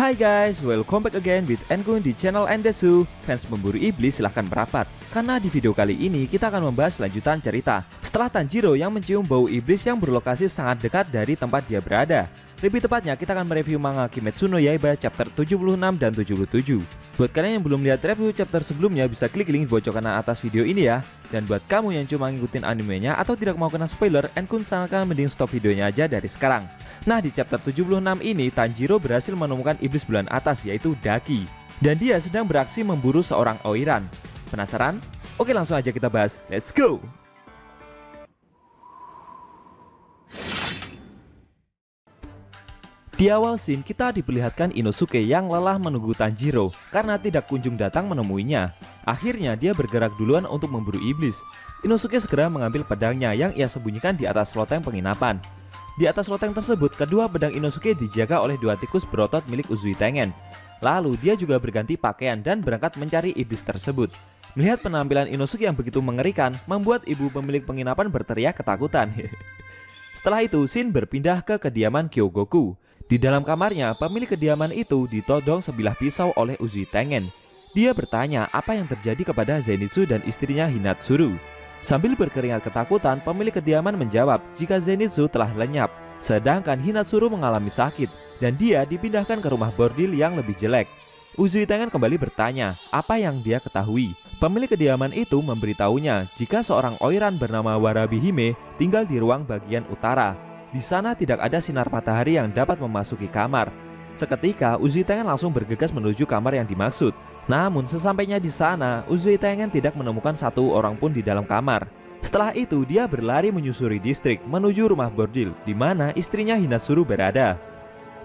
Hai guys, welcome back again with Engun di channel Endesu. Fans pemburu iblis silahkan merapat, karena di video kali ini kita akan membahas lanjutan cerita setelah Tanjiro yang mencium bau iblis yang berlokasi sangat dekat dari tempat dia berada. Lebih tepatnya kita akan mereview manga Kimetsu no Yaiba chapter 76 dan 77. Buat kalian yang belum lihat review chapter sebelumnya bisa klik link di bawah kanan atas video ini ya. Dan buat kamu yang cuma ngikutin animenya atau tidak mau kena spoiler, Enkun sarankan mending stop videonya aja dari sekarang. Nah, di chapter 76 ini Tanjiro berhasil menemukan iblis bulan atas yaitu Daki. Dan dia sedang beraksi memburu seorang Oiran. Penasaran? Oke, langsung aja kita bahas. Let's go! Di awal scene kita diperlihatkan Inosuke yang lelah menunggu Tanjiro karena tidak kunjung datang menemuinya. Akhirnya dia bergerak duluan untuk memburu iblis. Inosuke segera mengambil pedangnya yang ia sembunyikan di atas loteng penginapan. Di atas loteng tersebut, kedua pedang Inosuke dijaga oleh dua tikus berotot milik Uzui Tengen. Lalu dia juga berganti pakaian dan berangkat mencari iblis tersebut. Melihat penampilan Inosuke yang begitu mengerikan, membuat ibu pemilik penginapan berteriak ketakutan. Setelah itu, scene berpindah ke kediaman Kyogoku. Di dalam kamarnya, pemilik kediaman itu ditodong sebilah pisau oleh Uzui Tengen. Dia bertanya apa yang terjadi kepada Zenitsu dan istrinya Hinatsuru. Sambil berkeringat ketakutan, pemilik kediaman menjawab jika Zenitsu telah lenyap, sedangkan Hinatsuru mengalami sakit dan dia dipindahkan ke rumah bordil yang lebih jelek. Uzui Tengen kembali bertanya apa yang dia ketahui. Pemilik kediaman itu memberitahunya jika seorang Oiran bernama Warabi Hime tinggal di ruang bagian utara. Di sana tidak ada sinar matahari yang dapat memasuki kamar. Seketika, Uzui Tengen langsung bergegas menuju kamar yang dimaksud. Namun sesampainya di sana, Uzui Tengen tidak menemukan satu orang pun di dalam kamar. Setelah itu, dia berlari menyusuri distrik menuju rumah bordil di mana istrinya Hinatsuru berada.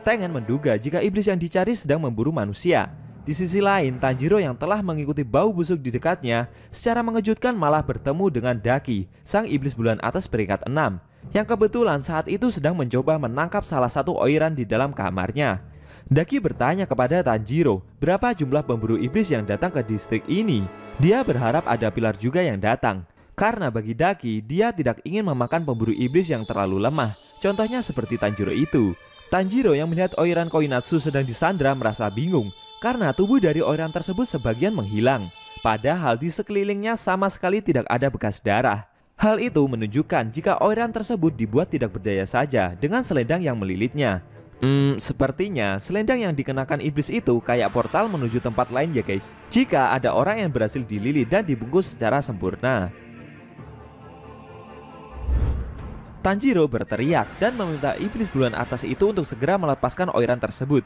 Tengen menduga jika iblis yang dicari sedang memburu manusia. Di sisi lain, Tanjiro yang telah mengikuti bau busuk di dekatnya secara mengejutkan malah bertemu dengan Daki, sang iblis bulan atas peringkat 6, yang kebetulan saat itu sedang mencoba menangkap salah satu Oiran di dalam kamarnya. Daki bertanya kepada Tanjiro berapa jumlah pemburu iblis yang datang ke distrik ini. Dia berharap ada pilar juga yang datang, karena bagi Daki dia tidak ingin memakan pemburu iblis yang terlalu lemah. Contohnya seperti Tanjiro itu. Tanjiro yang melihat Oiran Koinatsu sedang disandra merasa bingung karena tubuh dari Oiran tersebut sebagian menghilang, padahal di sekelilingnya sama sekali tidak ada bekas darah. Hal itu menunjukkan jika Oiran tersebut dibuat tidak berdaya saja dengan selendang yang melilitnya. Sepertinya selendang yang dikenakan iblis itu kayak portal menuju tempat lain ya guys, jika ada orang yang berhasil dililit dan dibungkus secara sempurna. Tanjiro berteriak dan meminta iblis bulan atas itu untuk segera melepaskan Oiran tersebut.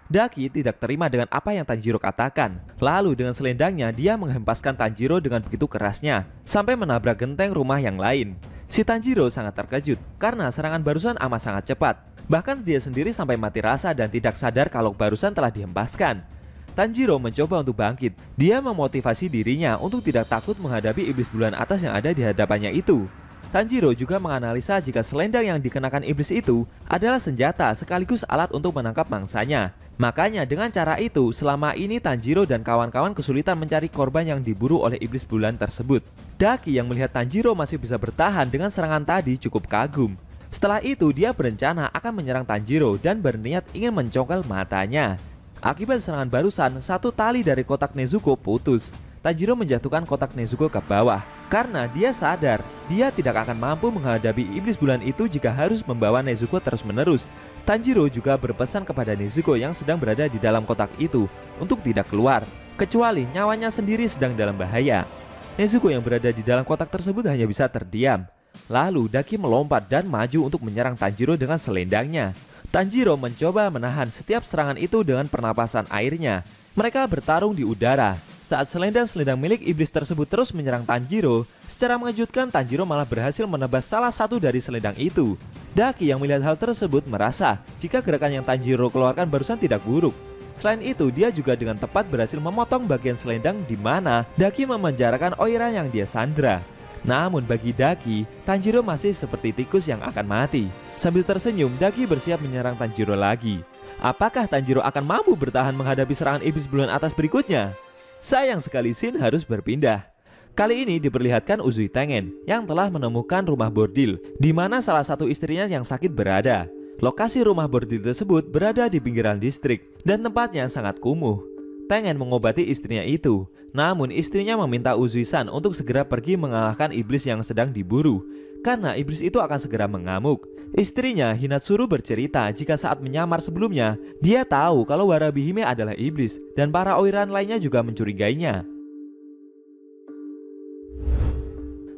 Daki tidak terima dengan apa yang Tanjiro katakan. Lalu dengan selendangnya dia menghempaskan Tanjiro dengan begitu kerasnya sampai menabrak genteng rumah yang lain. Si Tanjiro sangat terkejut karena serangan barusan amat sangat cepat. Bahkan dia sendiri sampai mati rasa dan tidak sadar kalau barusan telah dihempaskan. Tanjiro mencoba untuk bangkit. Dia memotivasi dirinya untuk tidak takut menghadapi iblis bulan atas yang ada di hadapannya itu. Tanjiro juga menganalisa jika selendang yang dikenakan iblis itu adalah senjata sekaligus alat untuk menangkap mangsanya. Makanya dengan cara itu selama ini Tanjiro dan kawan-kawan kesulitan mencari korban yang diburu oleh iblis bulan tersebut. Daki yang melihat Tanjiro masih bisa bertahan dengan serangan tadi cukup kagum. Setelah itu dia berencana akan menyerang Tanjiro dan berniat ingin mencongkel matanya. Akibat serangan barusan, satu tali dari kotak Nezuko putus. Tanjiro menjatuhkan kotak Nezuko ke bawah karena dia sadar dia tidak akan mampu menghadapi iblis bulan itu jika harus membawa Nezuko terus-menerus. Tanjiro juga berpesan kepada Nezuko yang sedang berada di dalam kotak itu untuk tidak keluar, kecuali nyawanya sendiri sedang dalam bahaya. Nezuko yang berada di dalam kotak tersebut hanya bisa terdiam. Lalu Daki melompat dan maju untuk menyerang Tanjiro dengan selendangnya. Tanjiro mencoba menahan setiap serangan itu dengan pernapasan airnya. Mereka bertarung di udara. Saat selendang-selendang milik iblis tersebut terus menyerang Tanjiro, secara mengejutkan Tanjiro malah berhasil menebas salah satu dari selendang itu. Daki yang melihat hal tersebut merasa jika gerakan yang Tanjiro keluarkan barusan tidak buruk. Selain itu, dia juga dengan tepat berhasil memotong bagian selendang di mana Daki memenjarakan Oiran yang dia sandra. Namun bagi Daki, Tanjiro masih seperti tikus yang akan mati. Sambil tersenyum, Daki bersiap menyerang Tanjiro lagi. Apakah Tanjiro akan mampu bertahan menghadapi serangan iblis bulan atas berikutnya? Sayang sekali scene harus berpindah. Kali ini diperlihatkan Uzui Tengen yang telah menemukan rumah bordil di mana salah satu istrinya yang sakit berada. Lokasi rumah bordil tersebut berada di pinggiran distrik dan tempatnya sangat kumuh. Tengen mengobati istrinya itu, namun istrinya meminta Uzui-san untuk segera pergi mengalahkan iblis yang sedang diburu, karena iblis itu akan segera mengamuk. Istrinya Hinatsuru bercerita jika saat menyamar sebelumnya, dia tahu kalau Warabi-hime adalah iblis dan para oiran lainnya juga mencurigainya.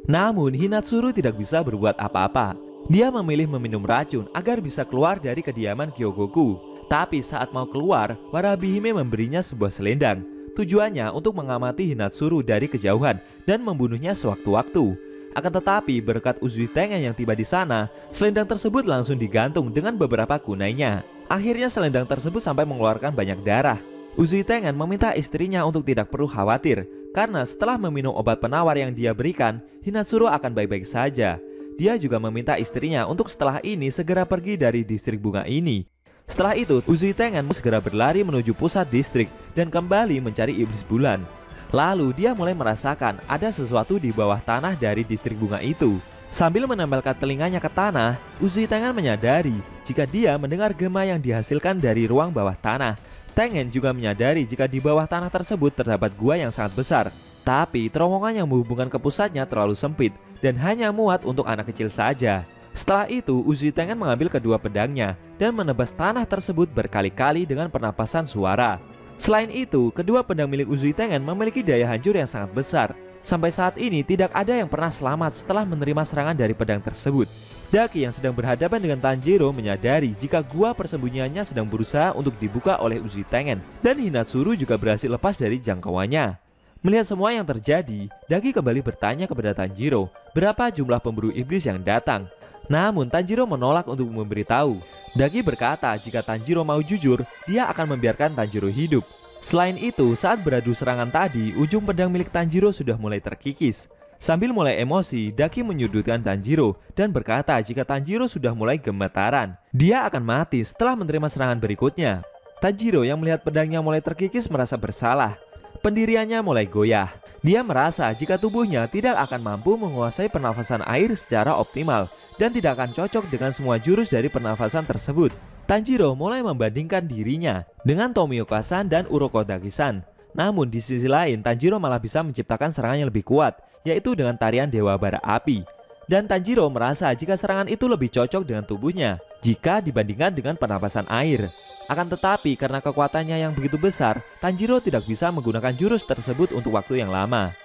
Namun Hinatsuru tidak bisa berbuat apa-apa. Dia memilih meminum racun agar bisa keluar dari kediaman Kyogoku. Tapi saat mau keluar, Warabi-hime memberinya sebuah selendang. Tujuannya untuk mengamati Hinatsuru dari kejauhan dan membunuhnya sewaktu-waktu. Akan tetapi berkat Uzui Tengen yang tiba di sana, selendang tersebut langsung digantung dengan beberapa kunainya. Akhirnya selendang tersebut sampai mengeluarkan banyak darah. Uzui Tengen meminta istrinya untuk tidak perlu khawatir, karena setelah meminum obat penawar yang dia berikan, Hinatsuru akan baik-baik saja. Dia juga meminta istrinya untuk setelah ini segera pergi dari distrik bunga ini. Setelah itu, Uzui Tengen segera berlari menuju pusat distrik dan kembali mencari iblis bulan. Lalu dia mulai merasakan ada sesuatu di bawah tanah dari distrik bunga itu. Sambil menempelkan telinganya ke tanah, Uzui Tengen menyadari jika dia mendengar gema yang dihasilkan dari ruang bawah tanah. Tengen juga menyadari jika di bawah tanah tersebut terdapat gua yang sangat besar. Tapi terowongan yang menghubungkan ke pusatnya terlalu sempit dan hanya muat untuk anak kecil saja. Setelah itu, Uzui Tengen mengambil kedua pedangnya dan menebas tanah tersebut berkali-kali dengan pernapasan suara. Selain itu, kedua pedang milik Uzui Tengen memiliki daya hancur yang sangat besar. Sampai saat ini tidak ada yang pernah selamat setelah menerima serangan dari pedang tersebut. Daki yang sedang berhadapan dengan Tanjiro menyadari jika gua persembunyiannya sedang berusaha untuk dibuka oleh Uzui Tengen, dan Hinatsuru juga berhasil lepas dari jangkauannya. Melihat semua yang terjadi, Daki kembali bertanya kepada Tanjiro berapa jumlah pemburu iblis yang datang. Namun Tanjiro menolak untuk memberitahu. Daki berkata jika Tanjiro mau jujur, dia akan membiarkan Tanjiro hidup. Selain itu, saat beradu serangan tadi, ujung pedang milik Tanjiro sudah mulai terkikis. Sambil mulai emosi, Daki menyudutkan Tanjiro dan berkata jika Tanjiro sudah mulai gemetaran, dia akan mati setelah menerima serangan berikutnya. Tanjiro yang melihat pedangnya mulai terkikis merasa bersalah. Pendiriannya mulai goyah. Dia merasa jika tubuhnya tidak akan mampu menguasai pernafasan air secara optimal dan tidak akan cocok dengan semua jurus dari pernafasan tersebut. Tanjiro mulai membandingkan dirinya dengan Tomioka-san dan Urokodaki-san. Namun di sisi lain, Tanjiro malah bisa menciptakan serangan yang lebih kuat, yaitu dengan tarian Dewa Bara Api. Dan Tanjiro merasa jika serangan itu lebih cocok dengan tubuhnya jika dibandingkan dengan pernapasan air. Akan tetapi karena kekuatannya yang begitu besar, Tanjiro tidak bisa menggunakan jurus tersebut untuk waktu yang lama.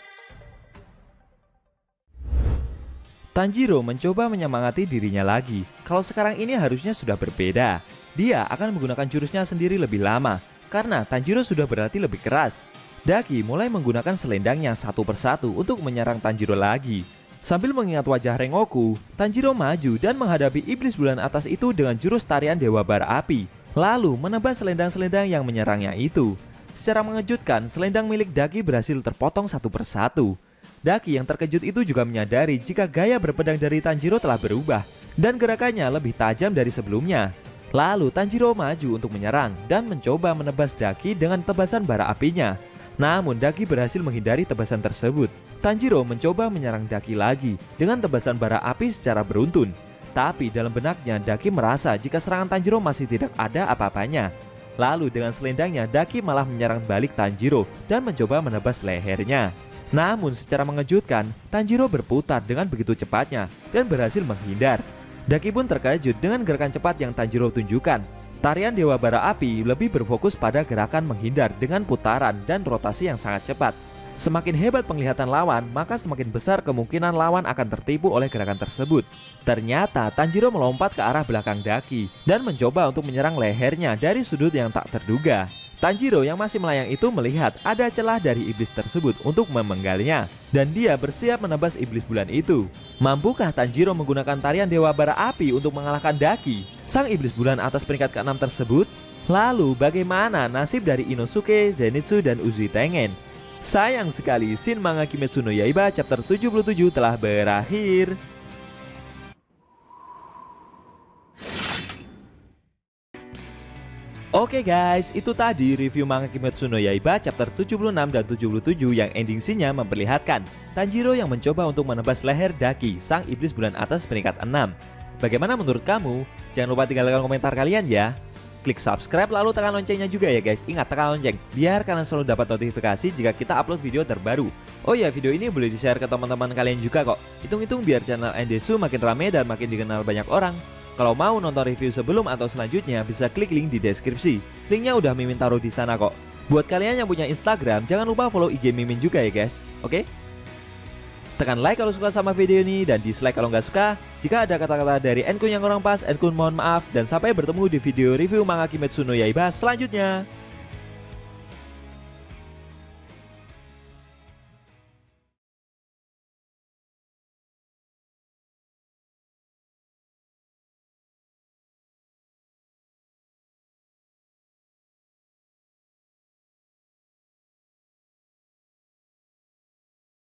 Tanjiro mencoba menyemangati dirinya lagi. Kalau sekarang ini harusnya sudah berbeda. Dia akan menggunakan jurusnya sendiri lebih lama, karena Tanjiro sudah berlatih lebih keras. Daki mulai menggunakan selendangnya satu persatu untuk menyerang Tanjiro lagi. Sambil mengingat wajah Rengoku, Tanjiro maju dan menghadapi iblis bulan atas itu dengan jurus tarian Dewa Bara Api, lalu menebas selendang-selendang yang menyerangnya itu. Secara mengejutkan, selendang milik Daki berhasil terpotong satu persatu. Daki yang terkejut itu juga menyadari jika gaya berpedang dari Tanjiro telah berubah dan gerakannya lebih tajam dari sebelumnya. Lalu Tanjiro maju untuk menyerang dan mencoba menebas Daki dengan tebasan bara apinya. Namun Daki berhasil menghindari tebasan tersebut. Tanjiro mencoba menyerang Daki lagi dengan tebasan bara api secara beruntun. Tapi dalam benaknya Daki merasa jika serangan Tanjiro masih tidak ada apa-apanya. Lalu dengan selendangnya Daki malah menyerang balik Tanjiro dan mencoba menebas lehernya. Namun secara mengejutkan, Tanjiro berputar dengan begitu cepatnya dan berhasil menghindar. Daki pun terkejut dengan gerakan cepat yang Tanjiro tunjukkan. Tarian Dewa Bara Api lebih berfokus pada gerakan menghindar dengan putaran dan rotasi yang sangat cepat. Semakin hebat penglihatan lawan, maka semakin besar kemungkinan lawan akan tertipu oleh gerakan tersebut. Ternyata Tanjiro melompat ke arah belakang Daki dan mencoba untuk menyerang lehernya dari sudut yang tak terduga. Tanjiro yang masih melayang itu melihat ada celah dari iblis tersebut untuk memenggalnya, dan dia bersiap menebas iblis bulan itu. Mampukah Tanjiro menggunakan tarian Dewa Bara Api untuk mengalahkan Daki, sang iblis bulan atas peringkat ke-6 tersebut? Lalu bagaimana nasib dari Inosuke, Zenitsu, dan Uzui Tengen? Sayang sekali, Shin Manga Kimetsu no Yaiba chapter 77 telah berakhir. Oke guys, itu tadi review manga Kimetsu no Yaiba chapter 76 dan 77 yang ending scene-nya memperlihatkan Tanjiro yang mencoba untuk menebas leher Daki, sang iblis bulan atas peringkat 6. Bagaimana menurut kamu? Jangan lupa tinggalkan komentar kalian ya. Klik subscribe lalu tekan loncengnya juga ya guys. Ingat tekan lonceng biar kalian selalu dapat notifikasi jika kita upload video terbaru. Oh ya, video ini boleh di-share ke teman-teman kalian juga kok. Hitung-hitung biar channel Endesu makin rame dan makin dikenal banyak orang. Kalau mau nonton review sebelum atau selanjutnya bisa klik link di deskripsi. Linknya udah Mimin taruh di sana kok. Buat kalian yang punya Instagram, jangan lupa follow IG Mimin juga ya guys. Oke? Tekan like kalau suka sama video ini dan dislike kalau nggak suka. Jika ada kata-kata dari Enkun yang kurang pas, Enkun mohon maaf. Dan sampai bertemu di video review manga Kimetsu no Yaiba selanjutnya.